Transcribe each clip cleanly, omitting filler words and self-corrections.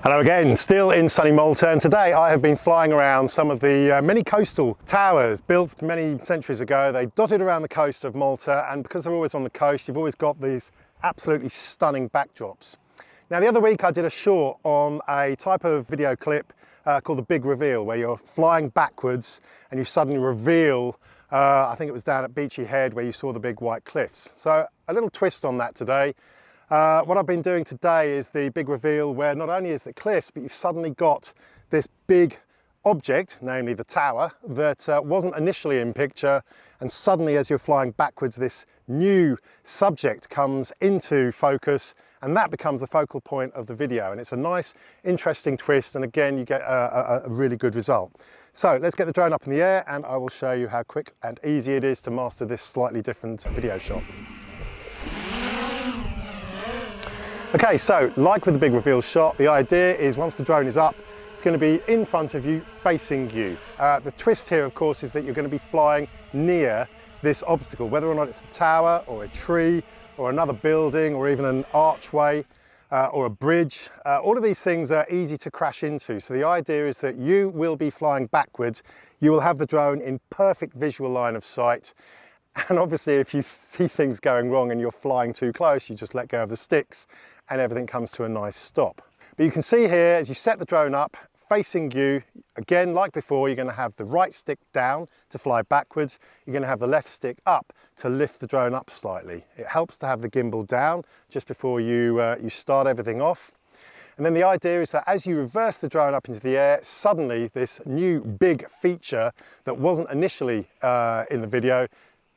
Hello again, still in sunny Malta, and today I have been flying around some of the many coastal towers built many centuries ago. They dotted around the coast of Malta, and because they're always on the coast, you've always got these absolutely stunning backdrops. Now the other week I did a short on a type of video clip called the big reveal, where you're flying backwards and you suddenly reveal, I think it was down at Beachy Head where you saw the big white cliffs. So a little twist on that today. What I've been doing today is the big reveal where not only is the cliffs, but you've suddenly got this big object, namely the tower, that wasn't initially in picture, and suddenly as you're flying backwards this new subject comes into focus, and that becomes the focal point of the video. And it's a nice, interesting twist, and again you get a really good result. So let's get the drone up in the air and I will show you how quick and easy it is to master this slightly different video shot. Okay, so like with the big reveal shot, the idea is once the drone is up, it's going to be in front of you, facing you. The twist here, of course, is that you're going to be flying near this obstacle, whether or not it's the tower or a tree or another building or even an archway or a bridge. All of these things are easy to crash into. So the idea is that you will be flying backwards. You will have the drone in perfect visual line of sight. And obviously if you see things going wrong and you're flying too close, you just let go of the sticks and everything comes to a nice stop. But you can see here, as you set the drone up, facing you, again, like before, you're going to have the right stick down to fly backwards. You're going to have the left stick up to lift the drone up slightly. It helps to have the gimbal down just before you start everything off. And then the idea is that as you reverse the drone up into the air, suddenly this new big feature that wasn't initially in the video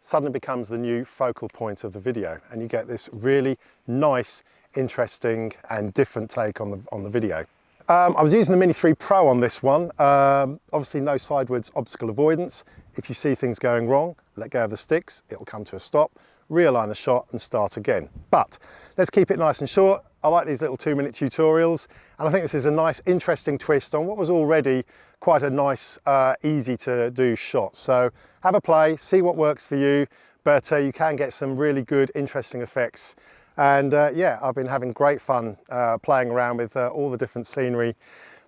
suddenly becomes the new focal point of the video, and you get this really nice, interesting and different take on the video. I was using the Mini 3 Pro on this one. Obviously no sideways obstacle avoidance. If you see things going wrong, let go of the sticks, it'll come to a stop, realign the shot and start again. But let's keep it nice and short. I like these little 2-minute tutorials, and I think this is a nice, interesting twist on what was already quite a nice, easy to do shot. So have a play, see what works for you, but you can get some really good, interesting effects. And yeah, I've been having great fun playing around with all the different scenery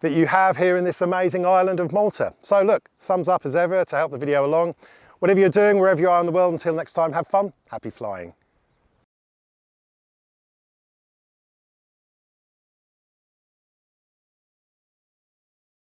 that you have here in this amazing island of Malta. So look, thumbs up as ever to help the video along. Whatever you're doing, wherever you are in the world, until next time, have fun, happy flying.